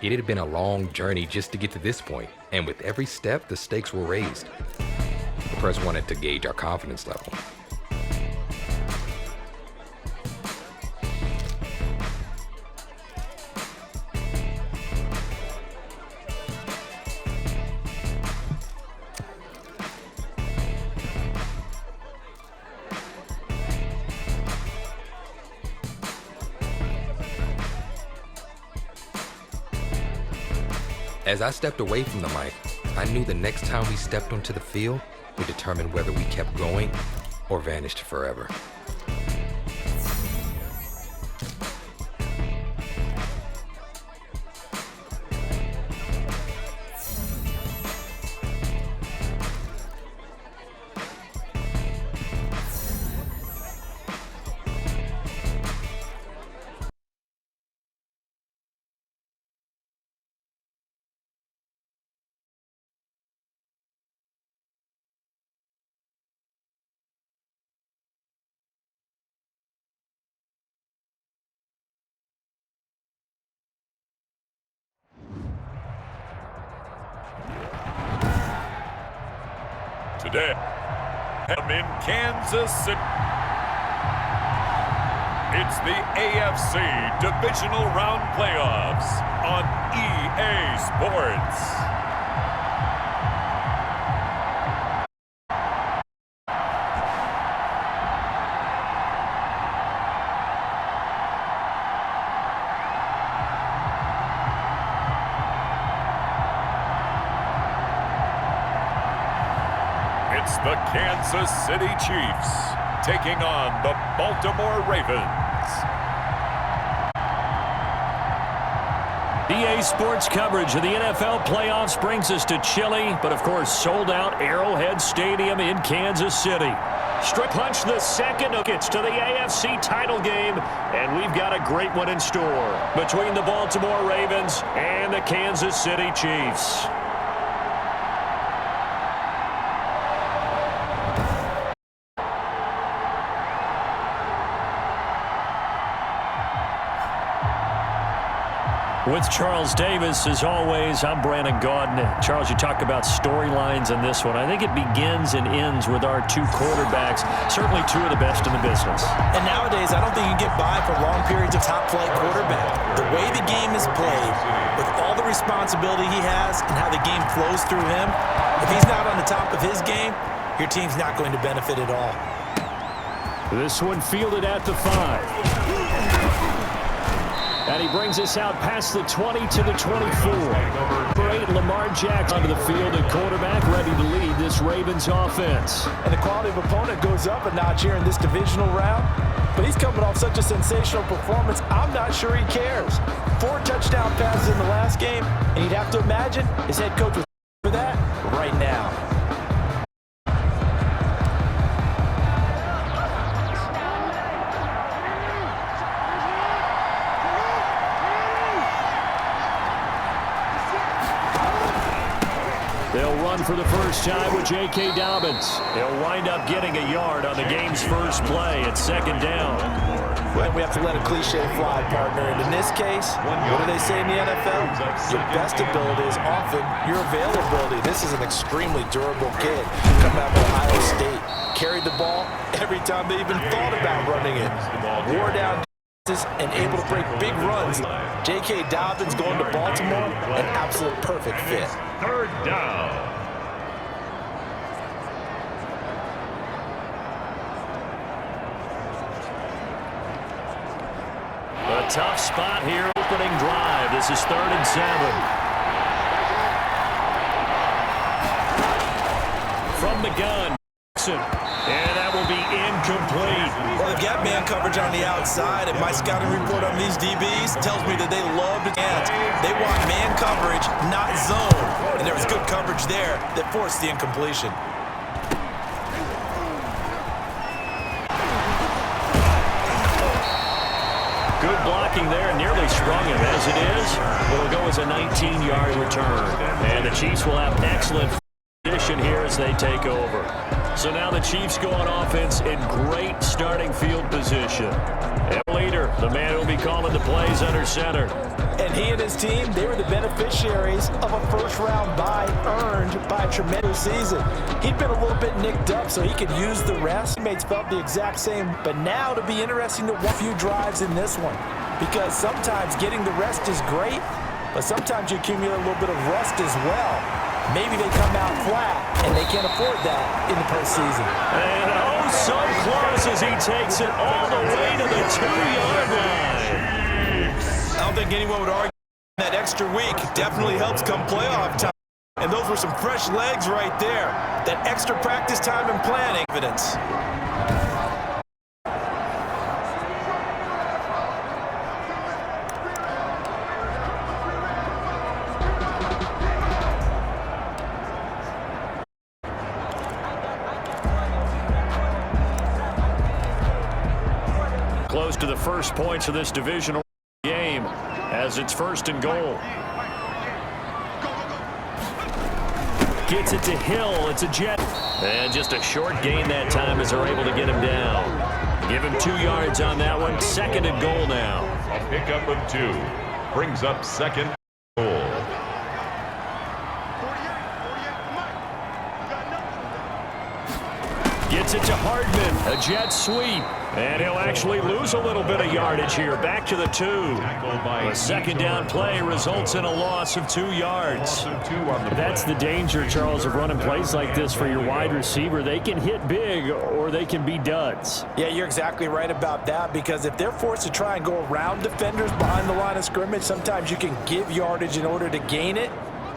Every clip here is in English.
It had been a long journey just to get to this point, and with every step, the stakes were raised. The press wanted to gauge our confidence level. As I stepped away from the mic, I knew the next time we stepped onto the field would determine whether we kept going or vanished forever. Today, I'm in Kansas City. It's the AFC Divisional Round Playoffs on EA Sports. It's the Kansas City Chiefs taking on the Baltimore Ravens. EA Sports coverage of the NFL playoffs brings us to chilly, but of course sold out Arrowhead Stadium in Kansas City. Straight punch the second gets to the AFC title game, and we've got a great one in store between the Baltimore Ravens and the Kansas City Chiefs. With Charles Davis, as always, I'm Brandon Gaudin. Charles, you talk about storylines in this one. I think it begins and ends with our two quarterbacks, certainly two of the best in the business. And nowadays, I don't think you get by for long periods of top-flight quarterback. The way the game is played, with all the responsibility he has and how the game flows through him, if he's not on the top of his game, your team's not going to benefit at all. This one fielded at the 5. And he brings us out past the 20 to the 24. Number 8, Lamar Jackson onto the field at quarterback, ready to lead this Ravens offense. And the quality of opponent goes up a notch here in this divisional round. But he's coming off such a sensational performance, I'm not sure he cares. 4 touchdown passes in the last game, and you'd have to imagine his head coach was for that right now. They'll run for the first time with J.K. Dobbins. They'll wind up getting a yard on the game's first play at second down. Well, we have to let a cliche fly, partner. And in this case, what do they say in the NFL? Your best ability is often your availability. This is an extremely durable kid coming out of Ohio State. Carried the ball every time they even thought about running it. Wore down and able to break big runs. J.K. Dobbins going to Baltimore, an absolute perfect fit. Third down. A tough spot here, opening drive. This is 3rd and 7. From the gun, and that will be incomplete. Well, they've got man coverage on the outside, and my scouting report on these DBs tells me that they love to dance. They want man coverage, not zone. And there was good coverage there that forced the incompletion. Good blocking there, nearly sprung him. As it is, it'll go as a 19-yard return. And the Chiefs will have excellent position here as they take over. So now the Chiefs go on offense in great starting field position. And leader, the man who will be calling the plays under center. And he and his team, they were the beneficiaries of a first-round bye earned by a tremendous season. He'd been a little bit nicked up, so he could use the rest. Teammates felt the exact same, but now to be interesting to watch a few drives in this one, because sometimes getting the rest is great, but sometimes you accumulate a little bit of rust as well. Maybe they come out flat, and they can't afford that in the postseason. And oh, so close as he takes it all the way to the 2-yard line. I don't think anyone would argue that extra week definitely helps come playoff time. And those were some fresh legs right there. That extra practice time and planning evidence. Close to the first points of this divisional game as it's 1st and goal. Gets it to Hill. It's a jet. And just a short gain that time as they're able to get him down. Give him 2 yards on that one. 2nd and goal now. A pickup of 2 brings up 2nd goal. Gets it to Hardman. A jet sweep. And he'll actually lose a little bit of yardage here. Back to the 2. A 2nd down play results in a loss of 2 yards. That's the danger, Charles, of running plays like this for your wide receiver. They can hit big or they can be duds. Yeah, you're exactly right about that, because if they're forced to try and go around defenders behind the line of scrimmage, sometimes you can give yardage in order to gain it.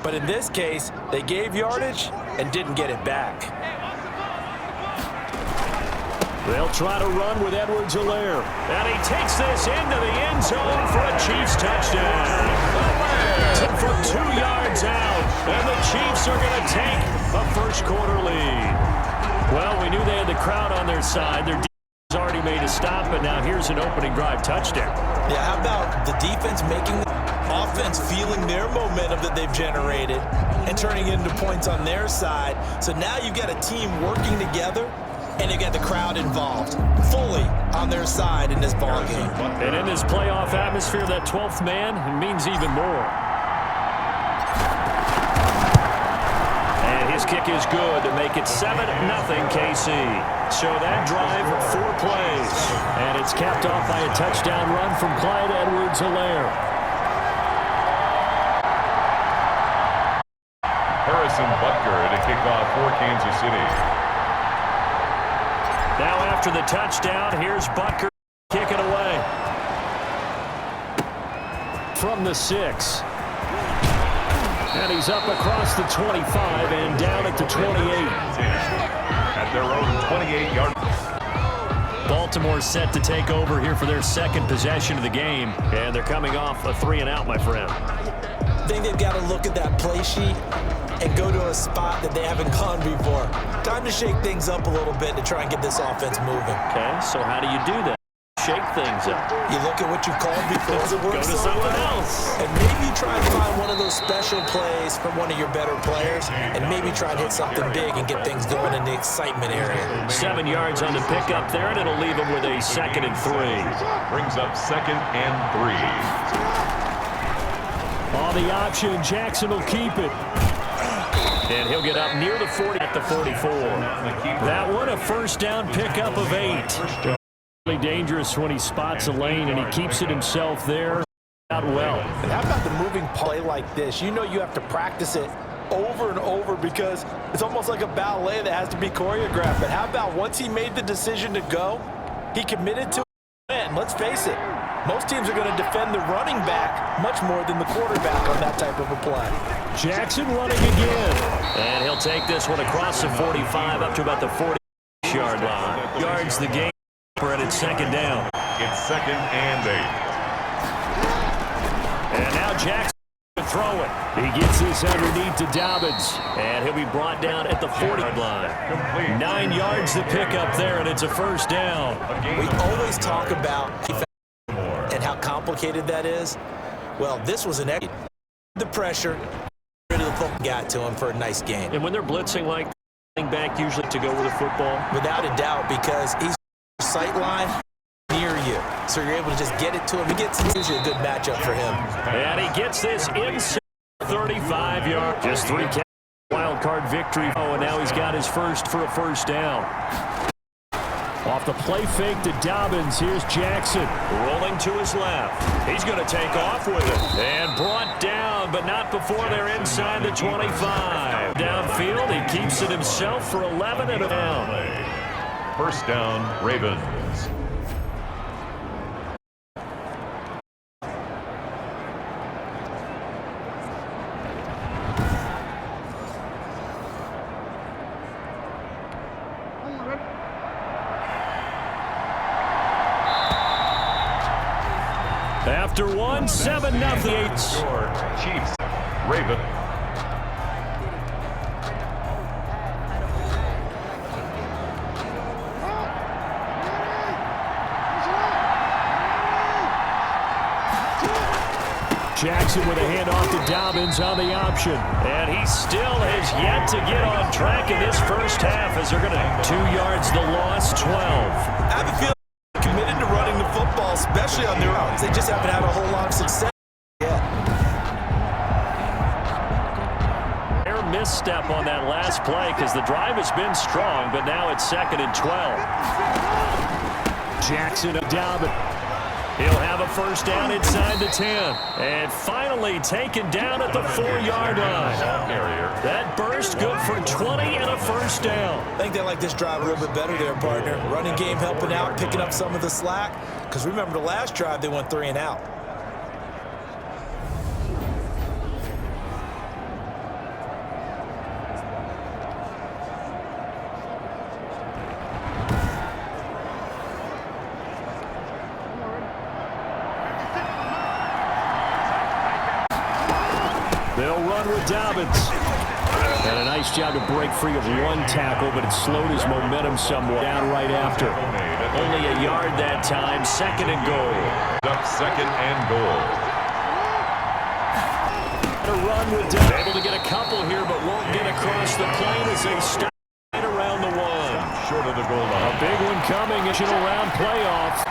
But in this case, they gave yardage and didn't get it back. They'll try to run with Edwards-Helaire. And he takes this into the end zone for a Chiefs touchdown. From 2 yards out. And the Chiefs are going to take a first-quarter lead. Well, we knew they had the crowd on their side. Their defense already made a stop, but now here's an opening drive touchdown. Yeah, how about the defense making the offense feeling their momentum that they've generated and turning it into points on their side. So now you've got a team working together, and you got the crowd involved fully on their side in this ball game. And in this playoff atmosphere, that 12th man means even more. And his kick is good to make it 7-0 KC. So that drive, 4 plays. And it's capped off by a touchdown run from Clyde Edwards-Helaire. Harrison Butker to kick off for Kansas City. Now after the touchdown, here's Butker kicking away. From the 6. And he's up across the 25 and down at the 28. At their own 28-yard. Baltimore set to take over here for their 2nd possession of the game. And they're coming off a 3-and-out, my friend. I think they've got to look at that play sheet and go to a spot that they haven't gone before. Time to shake things up a little bit to try and get this offense moving. Okay, so how do you do that? Shake things up. You look at what you've called before. It works Go to so someone well. else. And maybe try and find one of those special plays from one of your better players, and maybe try and hit something big and get things going in the excitement area. 7 yards on the pickup there, and it'll leave him with a 2nd and 3. Brings up 2nd and 3. On the option, Jackson will keep it. And he'll get up near the 40 at the 44. That one, a 1st down pickup of 8. Really dangerous when he spots a lane and he keeps it himself there. Out well. And how about the moving play like this? You know you have to practice it over and over because it's almost like a ballet that has to be choreographed. But how about once he made the decision to go, he committed to it. And let's face it, most teams are going to defend the running back much more than the quarterback on that type of a play. Jackson running again. And he'll take this one across the 45 up to about the 40-yard line. Yards the game for it at 2nd down. It's 2nd and 8. And now Jackson to throw it. He gets this underneath to Dobbins. And he'll be brought down at the 40-yard line. 9 yards to pick up there, and it's a 1st down. We always talk about and how complicated that is. Well, this was an the pressure. The football got to him for a nice game. And when they're blitzing like back usually to go with a football? Without a doubt, because he's sight line near you. So you're able to just get it to him. It's usually a good matchup for him. And he gets this inside 35 yards. Just 3 catches. Wild card victory. Oh, and now he's got his first for a first down. Off the play fake to Dobbins. Here's Jackson rolling to his left. He's going to take off with it. And brought down, but not before they're inside the 25. Downfield, he keeps it himself for 11 and a down. First down, Ravens. After 7-0. Score, Chiefs, Ravens. Jackson with a handoff to Dobbins on the option. And he still has yet to get on track in this first half as they're going to 2 yards the loss, 12. I have a feeling they're committed to running the football, especially on their own. They just haven't had a whole lot of success yet. Their misstep on that last play because the drive has been strong, but now it's 2nd and 12. Jackson of Dobbins. He'll have a first down inside the 10. And finally taken down at the 4-yard line. That burst good for 20 and a first down. I think they like this drive a little bit better there, partner. Running game helping out, picking up some of the slack. Because remember the last drive, they went 3 and out. They'll run with Dobbins. And a nice job to break free of one tackle, but it slowed his momentum somewhat down right after. Only a yard that time, 2nd and goal. Up 2nd and goal. A run with Dobbins. Able to get a couple here, but won't get across the plane as they start around the 1. Short of the goal line. A big one coming, divisional round playoff.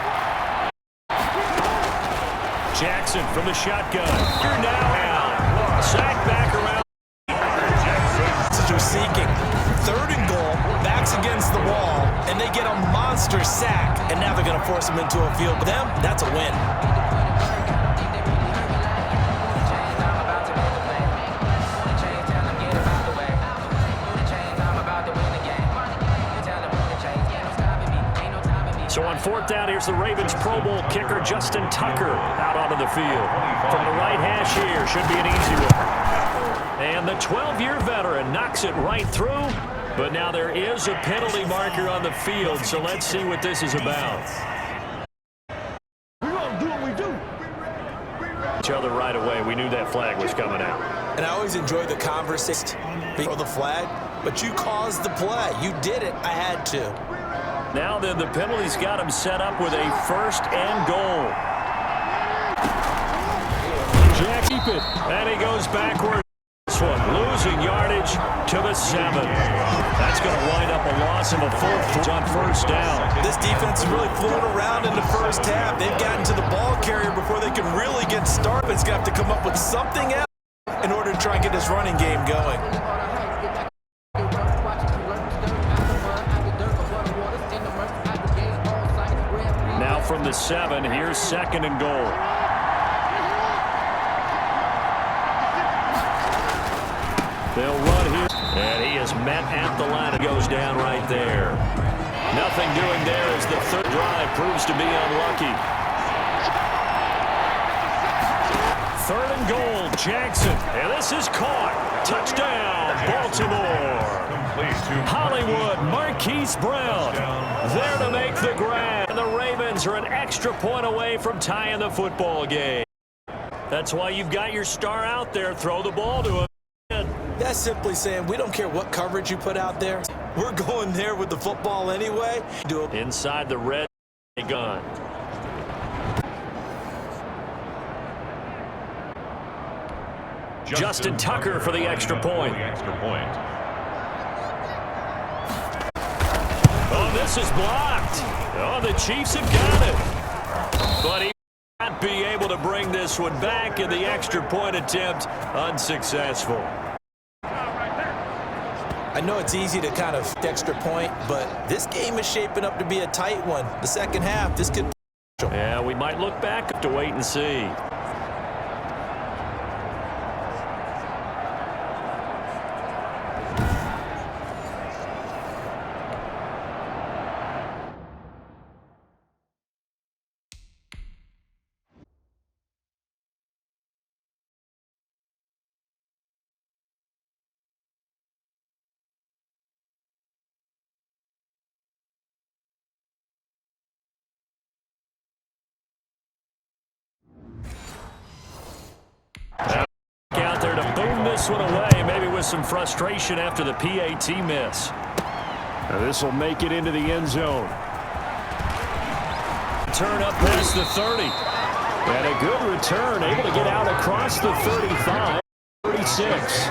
Jackson from the shotgun. You're now out. Sack back around. That's what you're seeking. 3rd and goal, backs against the wall, and they get a monster sack. And now they're going to force him into a field. For them, that's a win. So on 4th down, here's the Ravens Pro Bowl kicker Justin Tucker out onto the field. From the right hash here, should be an easy one. And the 12-year veteran knocks it right through. But now there is a penalty marker on the field, so let's see what this is about. We're going to do what we do. Each other right away. We knew that flag was coming out. And I always enjoy the conversation before the flag, but you caused the play. You did it. I had to. Now then, the penalty's got him set up with a 1st and goal. Jack, keep it. And he goes backward. This one, losing yardage to the 7. That's going to wind up a loss of a 4th on 1st down. This defense is really flown around in the first half. They've gotten to the ball carrier before they can really get started. It's going to have to come up with something else in order to try and get this running game going. Now from the 7, here's 2nd and goal. They'll run here, and he is met at the line. It goes down right there. Nothing doing there as the 3rd drive proves to be unlucky. 3rd and goal, Jackson, and this is caught. Touchdown, Baltimore. Hollywood, Marquise Brown, there to make the grab. And the Ravens are an extra point away from tying the football game. That's why you've got your star out there. Throw the ball to him. That's simply saying we don't care what coverage you put out there. We're going there with the football anyway. Do it. Inside the red gun. Justin Tucker for the extra point. this is blocked. Oh, the Chiefs have got it. But he will not be able to bring this one back, and the extra point attempt unsuccessful. I know it's easy to kind of extra point, but this game is shaping up to be a tight one. The second half, this could... Yeah, we might look back to wait and see. Out there to boom this one away, maybe with some frustration after the PAT miss. This will make it into the end zone. Turn up past the 30. And a good return, able to get out across the 35. 36.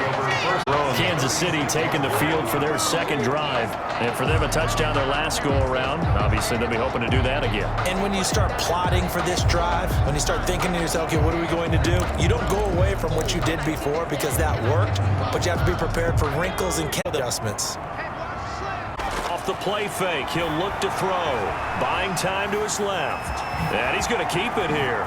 Kansas City taking the field for their second drive. And for them, a touchdown their last go-around. Obviously, they'll be hoping to do that again. And when you start plotting for this drive, when you start thinking to yourself, okay, what are we going to do? You don't go away from what you did before because that worked, but you have to be prepared for wrinkles and adjustments. Off the play fake, he'll look to throw. Buying time to his left. And he's going to keep it here.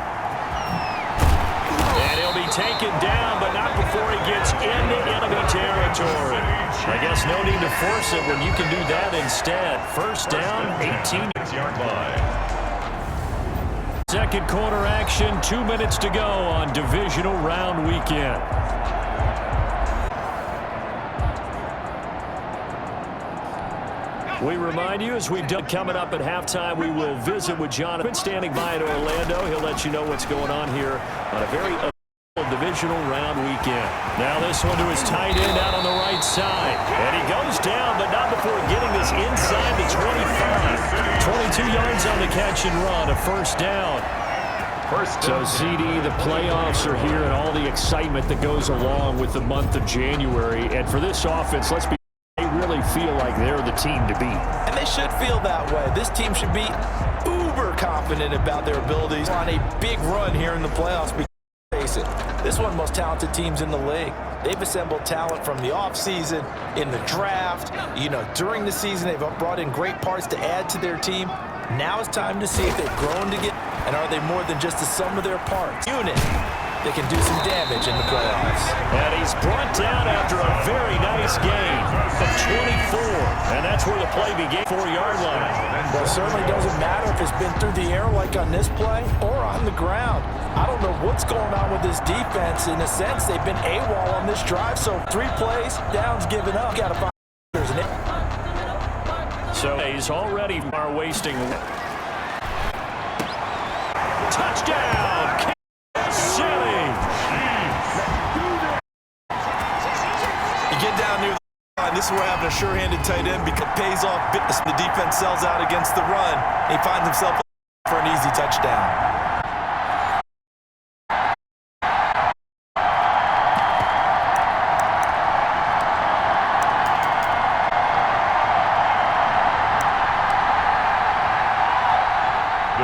And he'll be taken down, but not before he gets into enemy territory. I guess no need to force it when you can do that instead. First down, 18-yard line. Second quarter action, 2 minutes to go on divisional round weekend. We remind you, as we've done coming up at halftime, we will visit with Jonathan standing by in Orlando. He'll let you know what's going on here on a very divisional round weekend. Now this one to his tight end out on the right side. And he goes down, but not before getting this inside the 25. 22 yards on the catch and run, a first down. So, CD, the playoffs are here and all the excitement that goes along with the month of January. And for this offense, let's be they really feel like they're the team to beat. And they should feel that way. This team should be uber confident about their abilities on a big run here in the playoffs. Because, face it, this is one of the most talented teams in the league. They've assembled talent from the offseason, in the draft, during the season. They've brought in great parts to add to their team. Now it's time to see if they've grown together, and are they more than just the sum of their parts. Unit. They can do some damage in the playoffs. And he's brought down after a very nice gain of 24. And that's where the play began, 4-yard line. Well, it certainly doesn't matter if it's been through the air like on this play or on the ground. I don't know what's going on with this defense. In a sense, they've been AWOL on this drive. So 3 plays, downs given up. Got to find So he's already wasting. Touchdown! This is where having a sure-handed tight end because it pays off. The defense sells out against the run. He finds himself for an easy touchdown.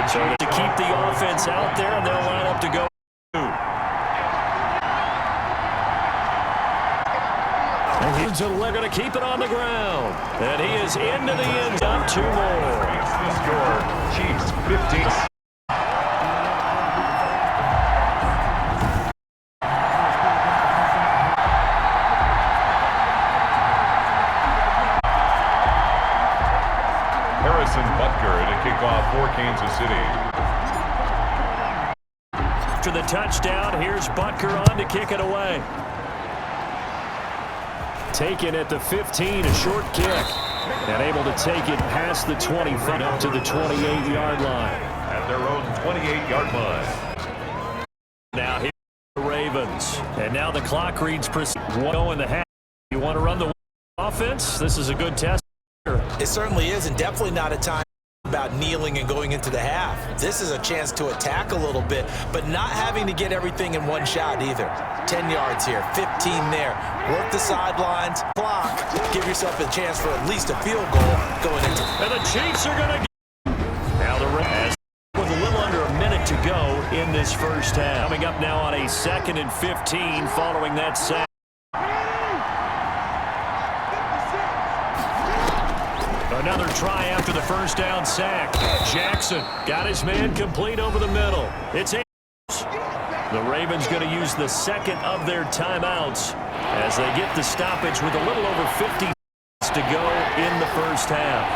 So to keep the offense out there, and they'll line up to go. And they're going to keep it on the ground. And he is into the end zone. 2 more. Score, Chiefs 15. Harrison Butker to kick off for Kansas City. After the touchdown, here's Butker on to kick it away. Taken at the 15, a short kick. And able to take it past the 25 up to the 28-yard line. At their own 28-yard line. Now here are the Ravens. And now the clock reads 1-0 in the half. You want to run the offense? This is a good test. It certainly is, and definitely not a time about kneeling and going into the half. This is a chance to attack a little bit, but not having to get everything in one shot either. 10 yards here, 15 there. Work the sidelines, clock, give yourself a chance for at least a field goal going into. And the Chiefs are going to get. Now the Rams with a little under a minute to go in this first half. Coming up now on a 2nd and 15 following that sack. Another try after the first down sack. Jackson got his man complete over the middle. It's the Ravens going to use the second of their timeouts as they get the stoppage with a little over 50 to go in the first half.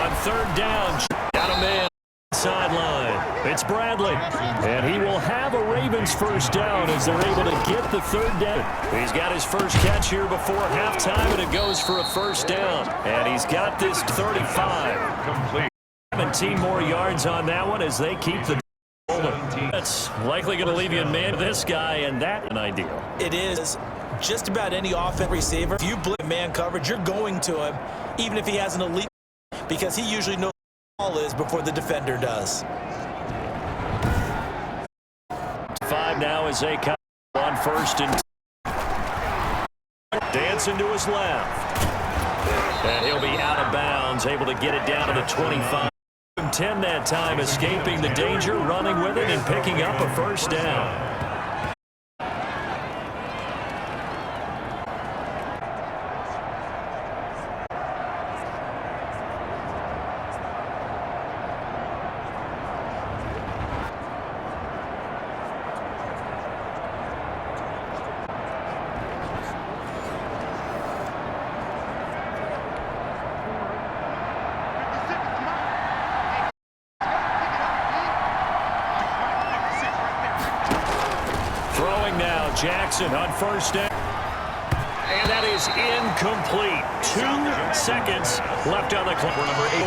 On third down, got a man sideline. It's Bradley, and he will have a Ravens first down as they're able to get the third down. He's got his first catch here before halftime, and it goes for a first down. And he's got this 35. Complete. 17 more yards on that one as they keep the That's likely going to leave you in man this guy, and that an ideal. It is just about any offensive receiver. If you blitz man coverage, you're going to him, even if he has an elite, because he usually knows what the ball is before the defender does. 5 now as they come on first and dancing to his left. And he'll be out of bounds, able to get it down to the 25. 10 that time, escaping the danger, running with it, and picking up a first down. Jackson on first down. And that is incomplete. 2 seconds left on the clock.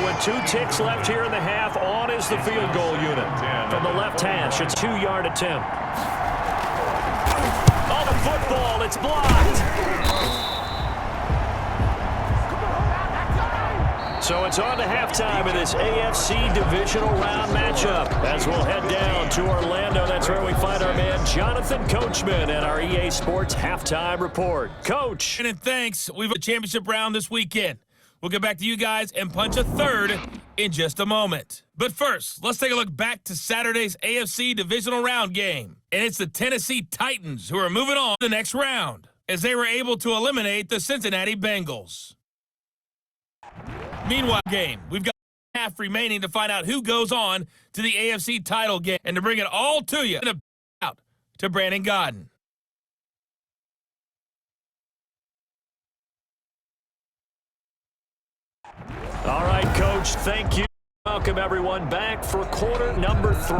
With 2 ticks left here in the half, on is the field goal unit. From the left hash, it's a 2-yard attempt. On the football, it's blocked. So it's on to halftime in this AFC divisional round matchup. As we'll head down to Orlando, that's where we find our man Jonathan Coachman at our EA Sports Halftime Report. Coach. And thanks. We've a championship round this weekend. We'll get back to you guys and punch a third in just a moment. But first, let's take a look back to Saturday's AFC divisional round game. And it's the Tennessee Titans who are moving on to the next round as they were able to eliminate the Cincinnati Bengals. Meanwhile, we've got half remaining to find out who goes on to the AFC title game. And to bring it all to you, out to Brandon Godden. All right, Coach, thank you. Welcome, everyone, back for quarter number 3.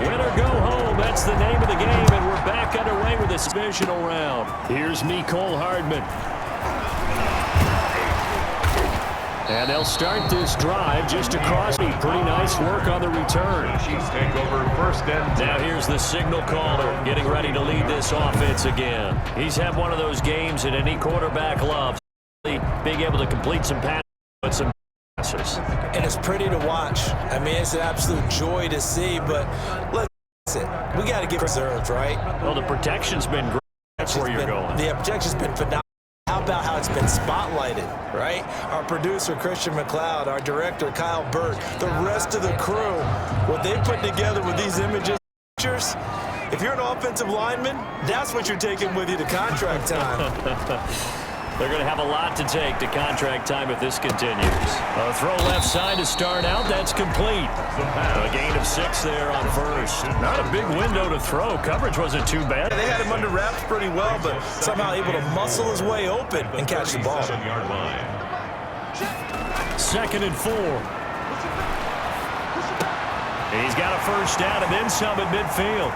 Winner go home, that's the name of the game, and we're back underway with this divisional round. Here's Mecole Hardman. And they'll start this drive just across me. Pretty nice work on the return. Chiefs take over first and 10. Now here's the signal caller getting ready to lead this offense again. He's had one of those games that any quarterback loves. Being able to complete some passes with some passes. And it's pretty to watch. I mean, it's an absolute joy to see, but let's face it. We got to get preserved, right? Well, the protection's been great. That's where you're going. The protection's been phenomenal. How about how it's been spotlighted, right? Our producer, Christian McLeod, our director, Kyle Burt, the rest of the crew, what they put together with these images, pictures, if you're an offensive lineman, that's what you're taking with you to contract time. They're going to have a lot to take to contract time if this continues. A throw left side to start out. That's complete. A gain of 6 there on first. Not a big window to throw. Coverage wasn't too bad. They had him under wraps pretty well, but somehow able to muscle his way open and catch the ball. 2nd and 4. He's got a first down and then some at midfield.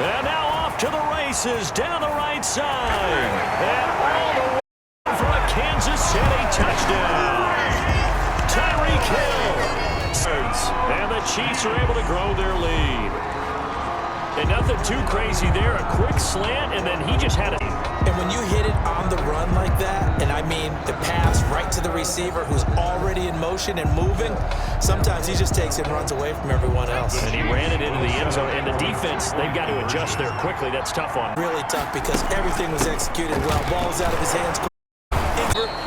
And now off to the races down the right side. And all the way for a Kansas City touchdown. Tyreek Hill. And the Chiefs are able to grow their lead. And nothing too crazy there. A quick slant, and then he just had a... And when you hit it on the run like that, and I mean the pass right to the receiver who's already in motion and moving, sometimes he just takes it and runs away from everyone else. And he ran it into the end zone. And the defense, they've got to adjust there quickly. That's tough on him. Really tough because everything was executed well. Ball was out of his hands,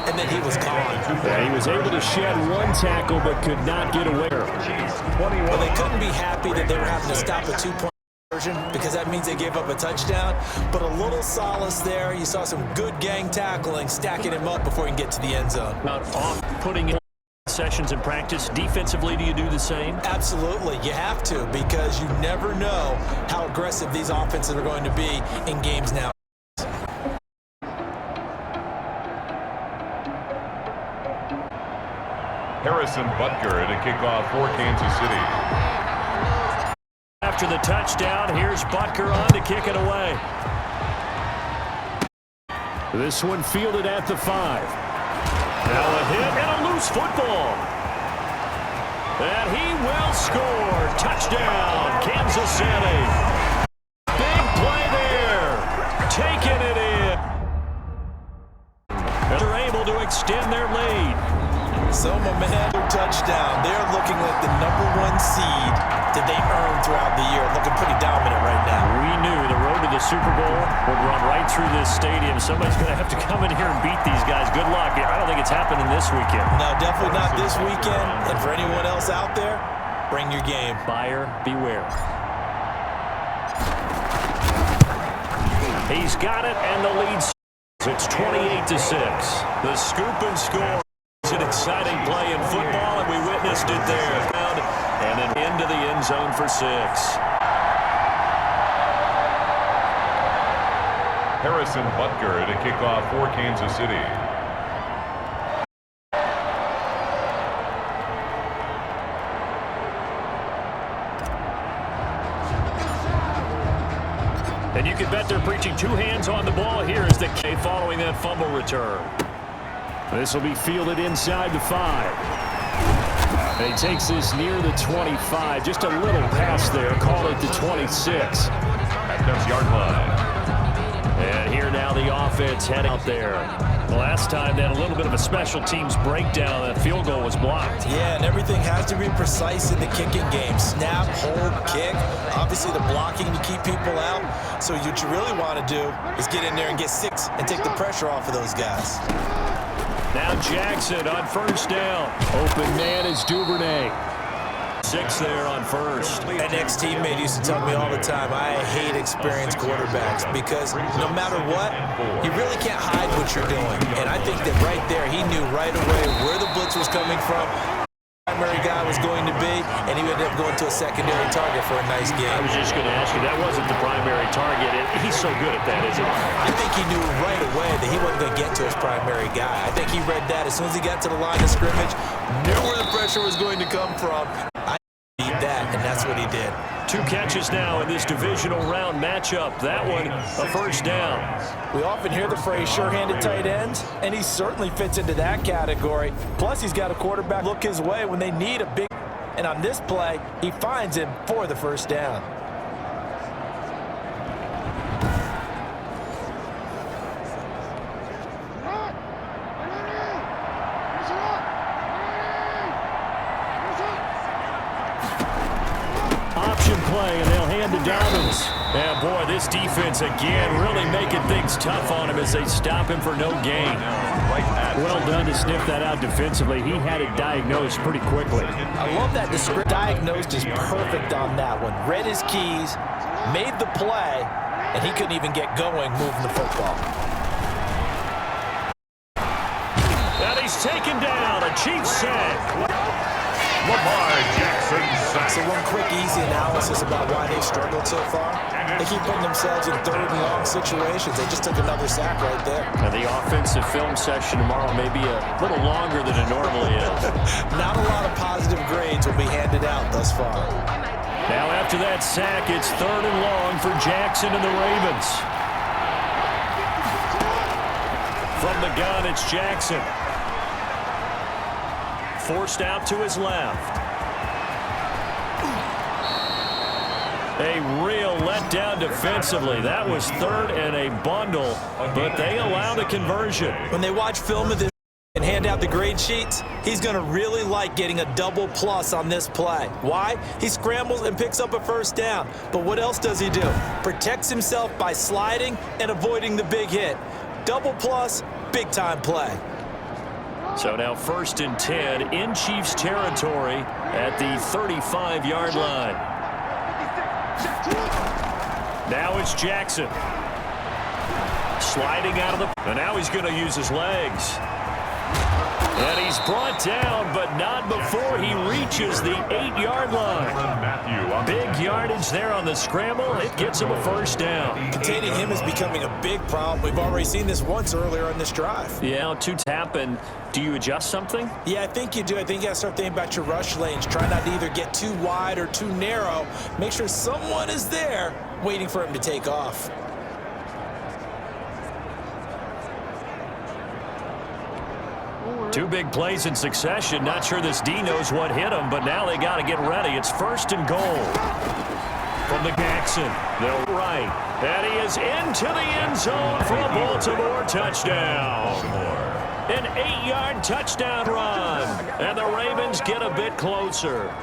and then he was gone. Yeah, he was able to shed one tackle but could not get away. Well, they couldn't be happy that they were having to stop a two-point conversion because that means they gave up a touchdown. But a little solace there. You saw some good gang tackling, stacking him up before he can get to the end zone. About off putting in sessions in practice. Defensively, do you do the same? Absolutely. You have to because you never know how aggressive these offenses are going to be in games now. Harrison Butker to kick off for Kansas City. After the touchdown, here's Butker on to kick it away. This one fielded at the 5. Now a hit and a loose football. And he will score. Touchdown, Kansas City. Big play there. Taking it in. They're able to extend their lead. So momentum touchdown. They're looking like the #1 seed that they earned throughout the year. Looking pretty dominant right now. We knew the road to the Super Bowl would run right through this stadium. Somebody's going to have to come in here and beat these guys. Good luck. I don't think it's happening this weekend. No, definitely not this weekend. And for anyone else out there, bring your game. Buyer beware. He's got it, and the lead. It's 28-6. The scoop and score. It's an exciting play in football, and we witnessed it there. And then into the end zone for 6. Harrison Butker to kick off for Kansas City. And you can bet they're preaching 2 hands on the ball here as the K following that fumble return. This will be fielded inside the 5. And he takes this near the 25. Just a little pass there. Call it the 26. At the yard line. And here now the offense head out there. The last time they had a little bit of a special teams breakdown. That field goal was blocked. Yeah, and everything has to be precise in the kicking game. Snap, hold, kick. Obviously the blocking to keep people out. So what you really want to do is get in there and get 6 and take the pressure off of those guys. Now Jackson on first down. Open man is Duvernay. 6 there on first. An ex-teammate used to tell me all the time, I hate experienced quarterbacks because no matter what, you really can't hide what you're doing. And I think that right there, he knew right away where the blitz was coming from, primary guy was going to be, and he ended up going to a secondary target for a nice game. I was just going to ask you, that wasn't the primary target. He's so good at that, isn't he? I think he knew right away that he wasn't going to get to his primary guy. I think he read that as soon as he got to the line of scrimmage, knew where the pressure was going to come from. I need that, and that's what he did. 2 catches now in this divisional round matchup. That one, a first down. We often hear the phrase sure-handed tight ends, and he certainly fits into that category. Plus, he's got a quarterback look his way when they need a big, and on this play, he finds him for the first down. Play, and they'll hand to Dobbins. Yeah, boy, this defense again really making things tough on him as they stop him for no gain. Well done to sniff that out defensively. He had it diagnosed pretty quickly. I love that description. Diagnosed is perfect on that one. Read his keys, made the play, and he couldn't even get going moving the football. And he's taken down. A Chiefs sack. Lamar Jackson sack. So one quick, easy analysis about why they've struggled so far. They keep putting themselves in 3rd and long situations. They just took another sack right there. Now the offensive film session tomorrow may be a little longer than it normally is. Not a lot of positive grades will be handed out thus far. Now after that sack, it's 3rd and long for Jackson and the Ravens. From the gun, it's Jackson. Forced out to his left. A real letdown defensively. That was third and a bundle, but they allowed a conversion. When they watch film of this and hand out the grade sheets, he's going to really like getting a double plus on this play. Why? He scrambles and picks up a first down. But what else does he do? Protects himself by sliding and avoiding the big hit. Double plus, big time play. So now 1st and 10 in Chiefs territory at the 35-yard line. Now it's Jackson. Sliding out of the... And now he's going to use his legs. And he's brought down, but not before he reaches the 8-yard line. Big yardage there on the scramble. It gets him a first down. Containing him is becoming a big problem. We've already seen this once earlier in this drive. Yeah, two happen. Do you adjust something? Yeah, I think you do. I think you got to start thinking about your rush lanes. Try not to either get too wide or too narrow. Make sure someone is there waiting for him to take off. Two big plays in succession. Not sure this D knows what hit him, but now they got to get ready. It's 1st and goal. From the Jackson. They'll right. And he is into the end zone for a Baltimore touchdown. An 8-yard touchdown run. And the Ravens get a bit closer.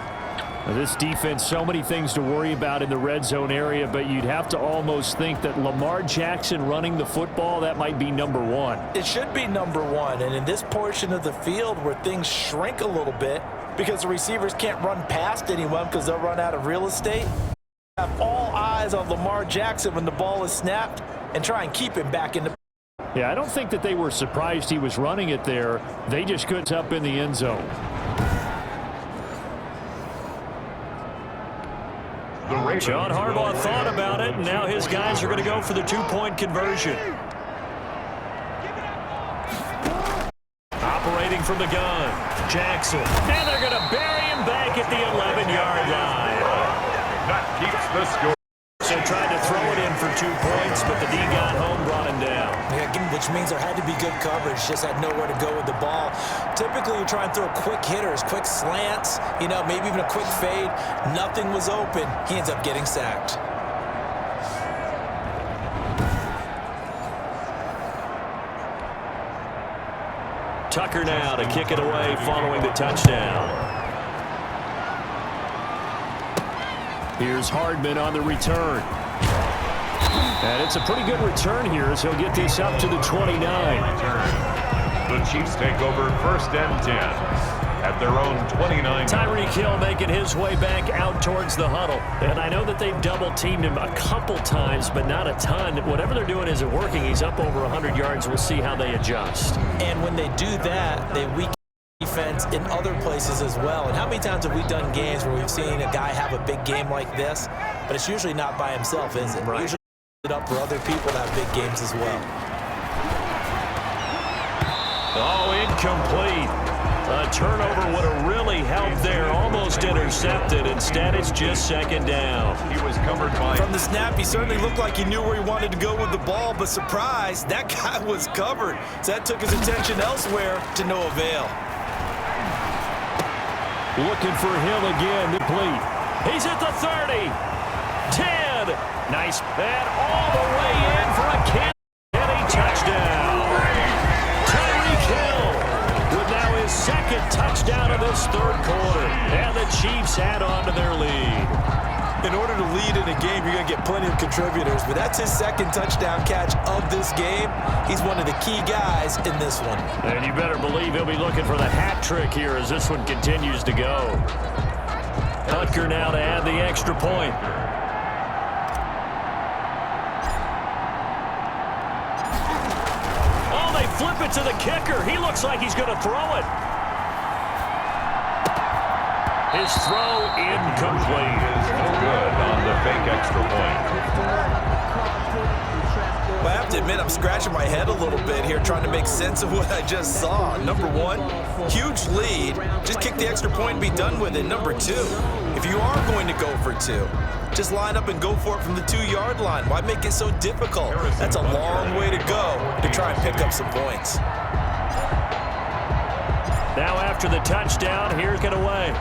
This defense, so many things to worry about in the red zone area, but you'd have to almost think that Lamar Jackson running the football, that might be number one. It should be number one, and in this portion of the field where things shrink a little bit because the receivers can't run past anyone because they'll run out of real estate, have all eyes on Lamar Jackson when the ball is snapped and try and keep him back in the... Yeah, I don't think that they were surprised he was running it there. They just couldn't up in the end zone. John Harbaugh thought about it, and now his guys are going to go for the 2-point conversion. Operating from the gun, Jackson. And they're going to bury him back at the 11-yard line. That keeps the score. So tried to throw it in for 2 points, but the D got home, brought him down. Yeah, which means there had to be good coverage. Just had nowhere to go with the ball. Typically, you try and throw quick hitters, quick slants, maybe even a quick fade. Nothing was open. He ends up getting sacked. Tucker now to kick it away following the touchdown. Here's Hardman on the return. And it's a pretty good return here as he'll get this up to the 29. The Chiefs take over 1st and 10 at their own 29. Tyreek Hill making his way back out towards the huddle. And I know that they've double-teamed him a couple times, but not a ton. Whatever they're doing isn't working. He's up over 100 yards. We'll see how they adjust. And when they do that, they weaken defense in other places as well. And how many times have we done games where we've seen a guy have a big game like this, but it's usually not by himself, is it? Right. Usually it up for other people to have big games as well. Oh, incomplete. A turnover would have really helped there. Almost intercepted. Instead, it's just 2nd down. He was covered by... From the snap, he certainly looked like he knew where he wanted to go with the ball, but surprise, that guy was covered. So that took his attention elsewhere to no avail. Looking for Hill again, complete. He's at the 30. 10. Nice. And all the way in for a Kenny touchdown. Tyreek Hill with now his 2nd touchdown of this 3rd quarter. And the Chiefs add on to their lead. In order to lead in a game, you're going to get plenty of contributors, but that's his 2nd touchdown catch of this game. He's one of the key guys in this one. And you better believe he'll be looking for the hat trick here as this one continues to go. Tucker now to add the extra point. Oh, they flip it to the kicker. He looks like he's going to throw it. His throw incomplete. Is no good on the fake extra point. Well, I have to admit, I'm scratching my head a little bit here trying to make sense of what I just saw. Number one, huge lead. Just kick the extra point and be done with it. Number two, if you are going to go for 2, just line up and go for it from the 2-yard line. Why make it so difficult? That's a long way to go to try and pick up some points. Now after the touchdown, here's it away.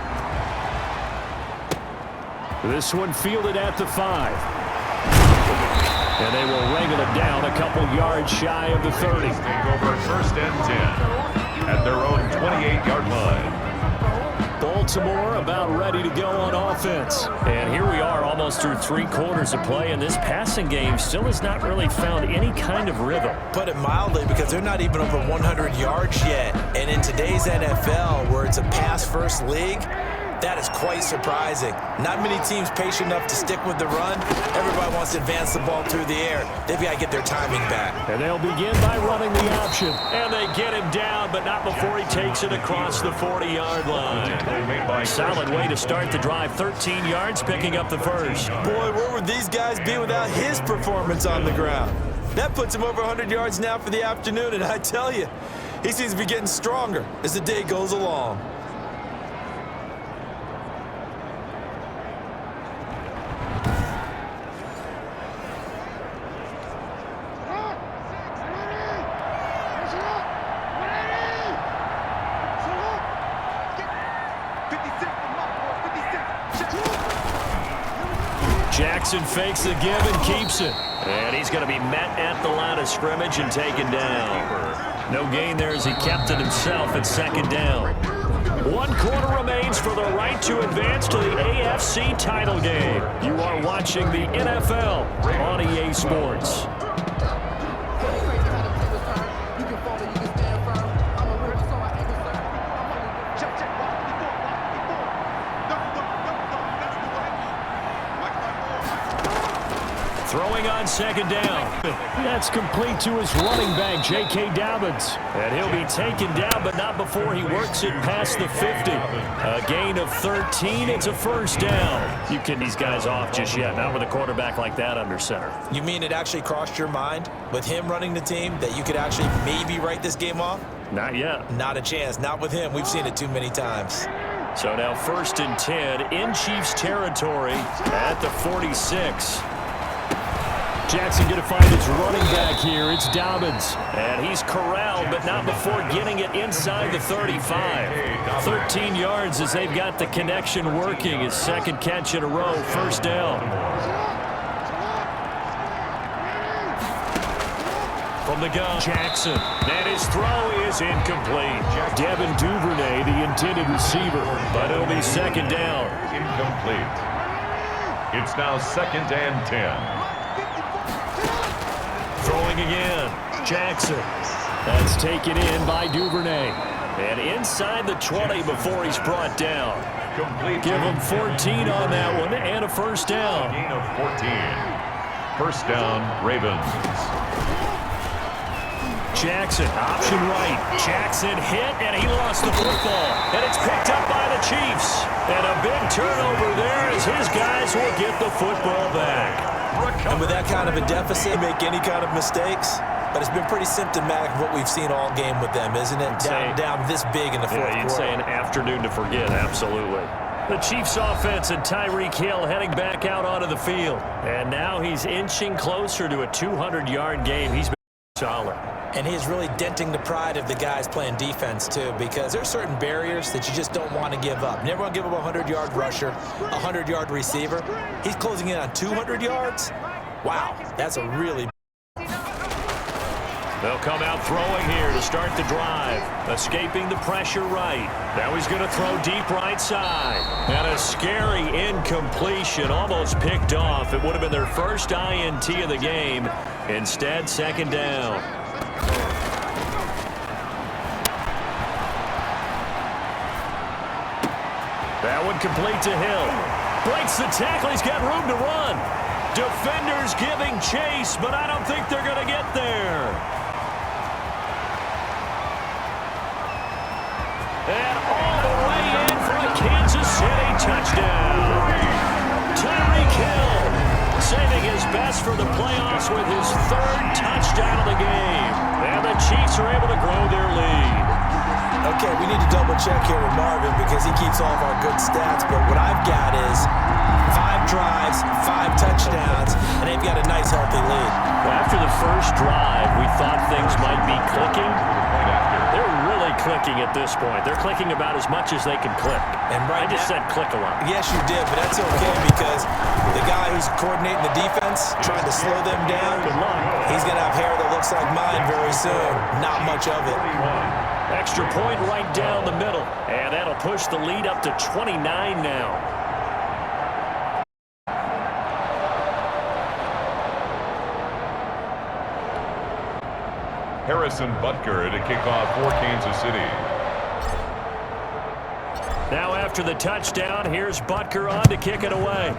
This one fielded at the 5. And they will wrangle it down a couple yards shy of the 30. Take over first and 10 at their own 28-yard line. Baltimore about ready to go on offense. And here we are almost through 3 quarters of play, and this passing game still has not really found any kind of rhythm. Put it mildly, because they're not even over 100 yards yet. And in today's NFL, where it's a pass-first league, that is quite surprising. Not many teams patient enough to stick with the run. Everybody wants to advance the ball through the air. They've got to get their timing back. And they'll begin by running the option. And they get him down, but not before he takes it across the 40-yard line. Solid way to start the drive. 13 yards, picking up the first. Boy, where would these guys be without his performance on the ground? That puts him over 100 yards now for the afternoon, and I tell you, he seems to be getting stronger as the day goes along. Jackson fakes the give and keeps it. And he's going to be met at the line of scrimmage and taken down. No gain there as he kept it himself at second down. 1 quarter remains for the right to advance to the AFC title game. You are watching the NFL on EA Sports. Throwing on second down. That's complete to his running back, J.K. Dobbins. And he'll be taken down, but not before he works it past the 50. A gain of 13. It's a first down. You kidding these guys off just yet? Not with a quarterback like that under center. You mean it actually crossed your mind with him running the team that you could actually maybe write this game off? Not yet. Not a chance. Not with him. We've seen it too many times. So now first and 10 in Chiefs territory at the 46. Jackson going to find his running back here. It's Dobbins. And he's corralled, but not before getting it inside the 35. 13 yards as they've got the connection working. His second catch in a row, first down. From the gun, Jackson. And his throw is incomplete. Devin Duvernay, the intended receiver. But it'll be second down. Incomplete. It's now second and 10. Throwing again, Jackson. That's taken in by Duvernay. And inside the 20 before he's brought down. Complete. Give him 14 on that one and a first down. Gain of 14. First down, Ravens. Jackson, option right. Jackson hit, and he lost the football. And it's picked up by the Chiefs. And a big turnover there as his guys will get the football back. And with that kind of a deficit, make any kind of mistakes. But it's been pretty symptomatic of what we've seen all game with them, isn't it? Down this big in the fourth quarter. You'd say an afternoon to forget, absolutely. The Chiefs offense and Tyreek Hill heading back out onto the field. And now he's inching closer to a 200-yard game. He's been solid. And he's really denting the pride of the guys playing defense, too, because there are certain barriers that you just don't want to give up. You never want to give up a 100-yard rusher, a 100-yard receiver. He's closing in on 200 yards. Wow, that's a really... They'll come out throwing here to start the drive. Escaping the pressure right. Now he's going to throw deep right side. And a scary incompletion, almost picked off. It would have been their first INT of the game. Instead, second down. That one complete to Hill. Breaks the tackle. He's got room to run. Defenders giving chase, but I don't think they're going to get there. And all the way in for a Kansas City touchdown. Tyreek Hill saving his best for the playoffs with his third touchdown of the game. And the Chiefs are able to grow their lead. Okay, we need to double-check here with Marvin because he keeps all of our good stats, but what I've got is 5 drives, 5 touchdowns, and they've got a nice, healthy lead. Well, after the first drive, we thought things might be clicking. They're really clicking at at this point. They're clicking about as much as they can click. And right I just now, said click a lot. yes, you did, but that's okay because the guy who's coordinating the defense, trying to slow them down, he's going to have hair that looks like mine very soon. Not much of it. Extra point right down the middle. And that'll push the lead up to 29 now. Harrison Butker to kick off for Kansas City. Now after the touchdown, here's Butker on to kick it away.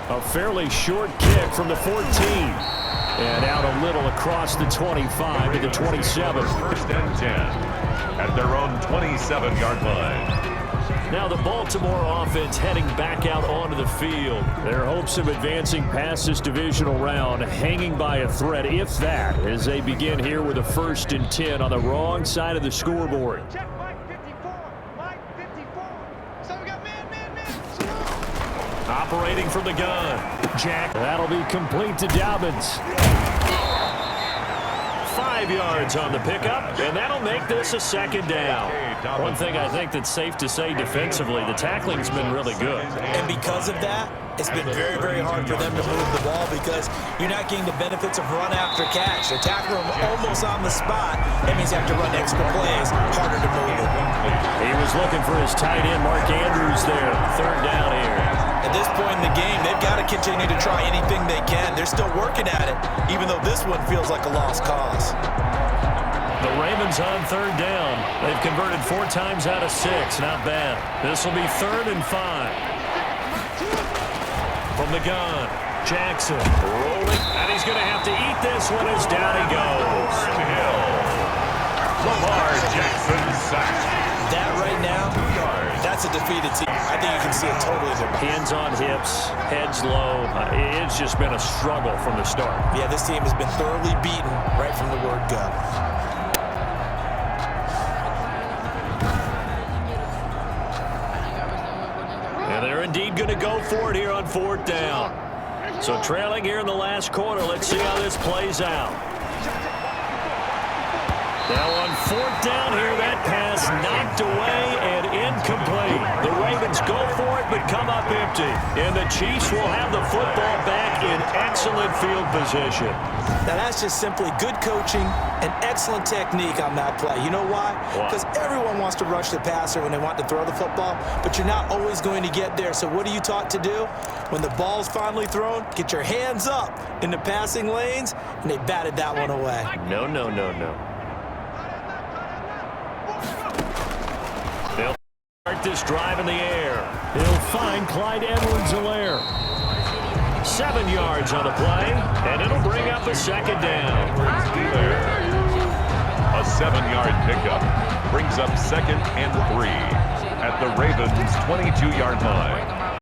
A fairly short kick from the 14. And out a little across the 25 to the 27. First and 10 at their own 27-yard line. Now the Baltimore offense heading back out onto the field. Their hopes of advancing past this divisional round hanging by a thread, if that, as they begin here with a 1st and 10 on the wrong side of the scoreboard. Check Mike 54. Mike 54. So we got man. Operating from the gun. Jack. That'll be complete to Dobbins. 5 yards on the pickup, and that'll make this a 2nd down. One thing I think that's safe to say defensively, the tackling's been really good. And because of that, it's been very, very hard for them to move the ball because you're not getting the benefits of run after catch. They're tackling them almost on the spot. That means you have to run extra plays, harder to move it. He was looking for his tight end, Mark Andrews there. 3rd down here. At this point in the game, they've got to continue to try anything they can. They're still working at it, even though this one feels like a lost cause. The Ravens on 3rd down. They've converted 4 times out of 6. Not bad. This will be 3rd and 5. From the gun, Jackson rolling, and he's going to have to eat this one as down he goes. Lamar Jackson sacked. That right now, that's a defeated team. I think you can see it totally different. Hands on hips, heads low. It's just been a struggle from the start. Yeah, this team has been thoroughly beaten right from the word go. And they're indeed going to go for it here on 4th down. So trailing here in the last quarter. Let's see how this plays out. Now on 4th down here, that pass knocked away and incomplete. The Ravens go for it but come up empty. And the Chiefs will have the football back in excellent field position. Now that's just simply good coaching and excellent technique on that play. You know why? Because everyone wants to rush the passer when they want to throw the football, but you're not always going to get there. So what are you taught to do? When the ball's finally thrown, get your hands up in the passing lanes, and they batted that one away. No. They'll start this drive in the air. He'll find Clyde Edwards-Helaire. 7 yards on the play, and it'll bring up a 2nd down. A 7-yard pickup brings up 2nd and 3 at the Ravens' 22-yard line.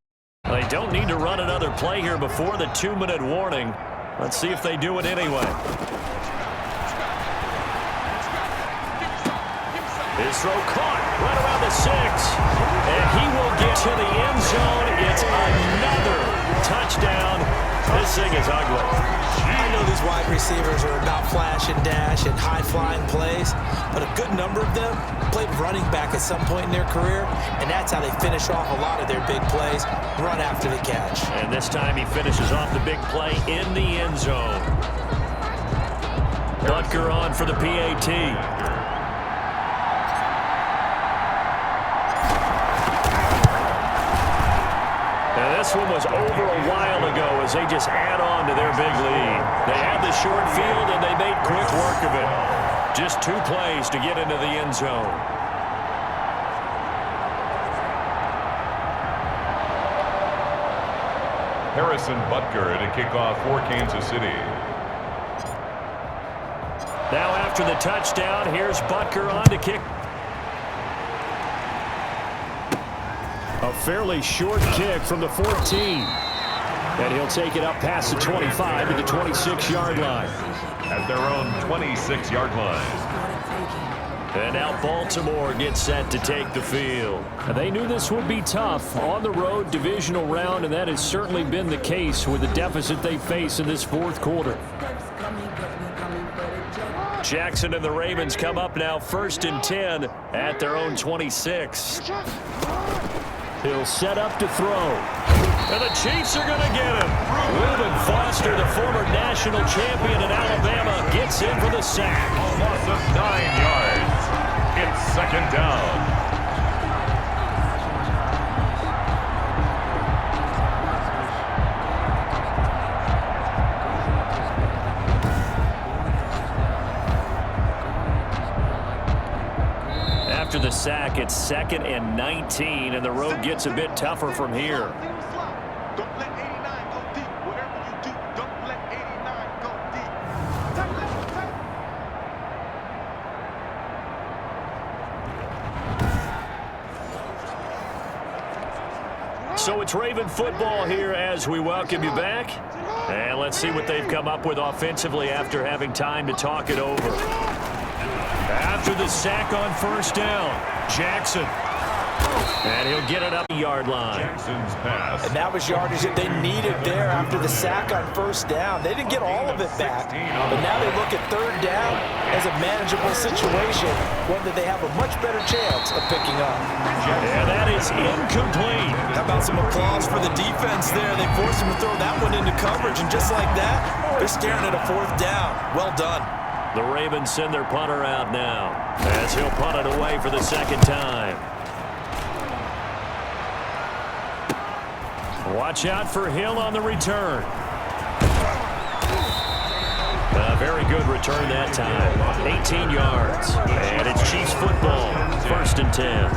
They don't need to run another play here before the 2-minute warning. Let's see if they do it anyway. His throw caught right around the 6. And he will get to the end zone. It's another touchdown. This thing is ugly. I know these wide receivers are about flash and dash and high-flying plays, but a good number of them played running back at some point in their career, and that's how they finish off a lot of their big plays, run after the catch. And this time he finishes off the big play in the end zone. Butker on for the PAT. This one was over a while ago as they just add on to their big lead. They had the short field, and they made quick work of it. Just 2 plays to get into the end zone. Harrison Butker to kick off for Kansas City. Now after the touchdown, here's Butker on to kick. A fairly short kick from the 14. And he'll take it up past the 25 to the 26-yard line. At their own 26-yard line. And now Baltimore gets set to take the field. They knew this would be tough on the road divisional round, and that has certainly been the case with the deficit they face in this fourth quarter. Jackson and the Ravens come up now 1st and 10 at their own 26. He'll set up to throw. And the Chiefs are going to get him. Reuben Foster, the former national champion in Alabama, gets in for the sack. A loss of 9 yards. It's 2nd down. After the sack, it's 2nd and 19, and the road gets a bit tougher from here. Don't let 89 go deep. Whatever you do, don't let 89 go deep. So it's Raven football here as we welcome you back. And let's see what they've come up with offensively after having time to talk it over. After the sack on 1st down, Jackson. And he'll get it up the yard line. Jackson's pass. And that was yardage that they needed there after the sack on 1st down. They didn't get all of it back, but now they look at 3rd down as a manageable situation, one that they have a much better chance of picking up. And that is incomplete. How about some applause for the defense there? They forced him to throw that one into coverage, and just like that, they're staring at a 4th down. Well done. The Ravens send their punter out now as he'll punt it away for the 2nd time. Watch out for Hill on the return. A very good return that time. 18 yards. And it's Chiefs football. 1st and 10.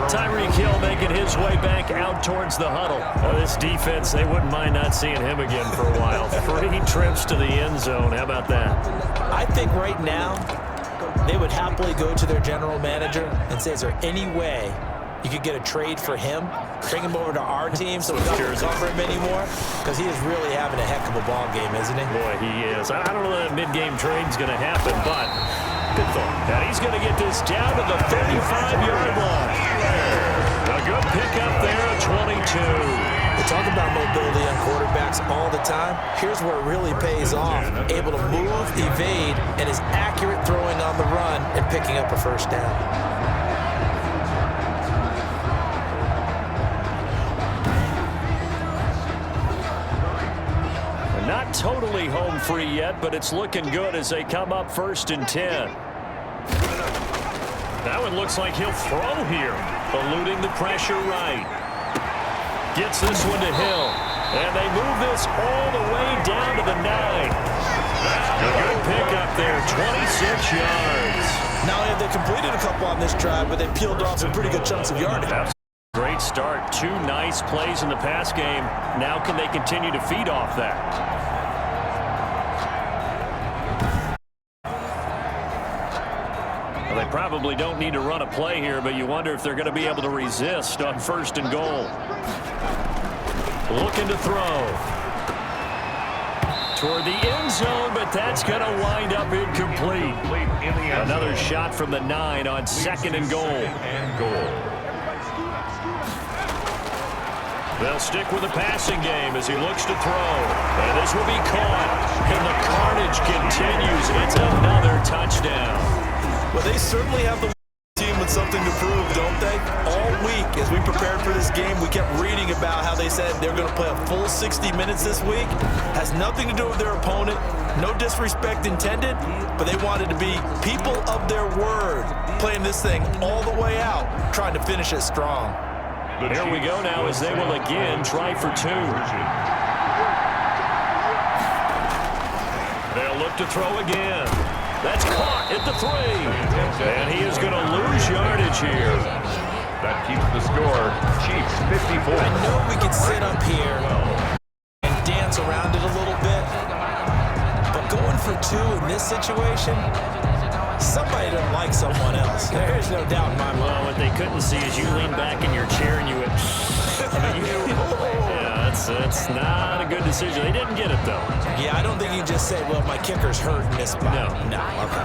Tyreek Hill making his way back out towards the huddle. Well, this defense, they wouldn't mind not seeing him again for a while. 3 trips to the end zone. How about that? I think right now they would happily go to their general manager and say, is there any way you could get a trade for him, bring him over to our team so we don't cover him anymore? Because he is really having a heck of a ball game, isn't he? Boy, he is. I don't know that a mid-game trade's going to happen, but good thought. And he's going to get this down to the 35-yard line. A good pickup there at 22. We talk about mobility on quarterbacks all the time. Here's where it really pays off. Able to move, evade, and is accurate throwing on the run and picking up a 1st down. Not totally home free yet, but it's looking good as they come up 1st and 10. That one looks like he'll throw here, eluding the pressure right. Gets this one to Hill, and they move this all the way down to the 9. A good pickup there, 26 yards. Not only have they completed a couple on this drive, but they peeled off some pretty good chunks of yardage. Great start. 2 nice plays in the pass game. Now can they continue to feed off that? Well, they probably don't need to run a play here, but you wonder if they're going to be able to resist on 1st and goal. Looking to throw. Toward the end zone, but that's going to wind up incomplete. Another shot from the 9 on 2nd and goal. They'll stick with the passing game as he looks to throw. And this will be caught. And the carnage continues. It's another touchdown. Well, they certainly have the team with something to prove, don't they? All week, as we prepared for this game, we kept reading about how they said they're going to play a full 60 minutes this week. Has nothing to do with their opponent. No disrespect intended, but they wanted to be people of their word, playing this thing all the way out, trying to finish it strong. Here we go now as they will again try for 2. They'll look to throw again. That's caught at the 3. And he is going to lose yardage here. That keeps the score. Chiefs 54. I know we could sit up here and dance around it a little bit, but going for 2 in this situation, somebody doesn't like someone else. There's no doubt in my mind. Well, what they couldn't see is you lean back in your chair and you went, yeah, that's not a good decision. They didn't get it, though. Yeah, I don't think you just say, well, my kicker's hurt in this spot. No. Okay.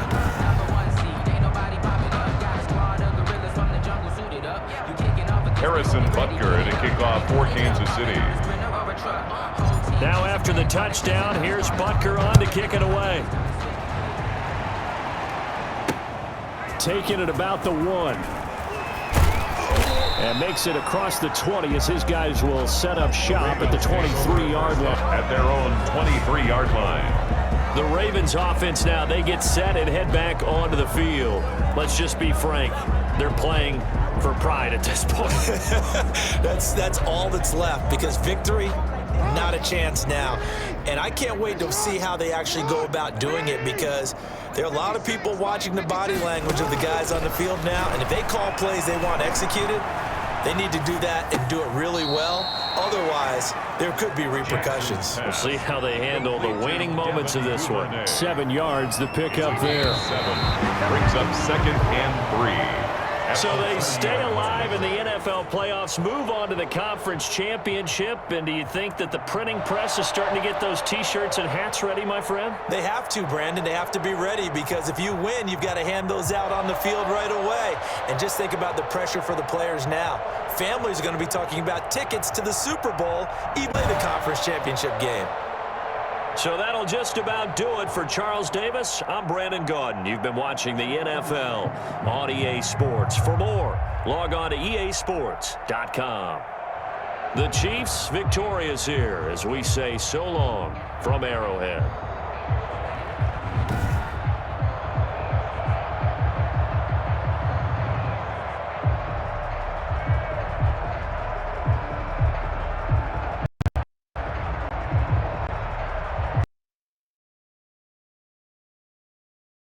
Harrison Butker to kick off for Kansas City. Now after the touchdown, here's Butker on to kick it away. Taking it about the 1. And makes it across the 20 as his guys will set up shop at the 23-yard line. At their own 23-yard line. The Ravens offense now, they get set and head back onto the field. Let's just be frank. They're playing for pride at this point. That's all that's left, because victory, not a chance now. And I can't wait to see how they actually go about doing it, because there are a lot of people watching the body language of the guys on the field now, and if they call plays they want executed, they need to do that and do it really well. Otherwise, there could be repercussions. We'll see how they handle the waning moments of this one. 7 yards, the pickup there. 7 brings up 2nd and 3. So they stay alive in the NFL playoffs, move on to the conference championship, and do you think that the printing press is starting to get those T-shirts and hats ready, my friend? They have to, Brandon. They have to be ready, because if you win, you've got to hand those out on the field right away. And just think about the pressure for the players now. Families are going to be talking about tickets to the Super Bowl, even the conference championship game. So that'll just about do it for Charles Davis. I'm Brandon Gaudin. You've been watching the NFL on EA Sports. For more, log on to easports.com. The Chiefs victorious here as we say so long from Arrowhead.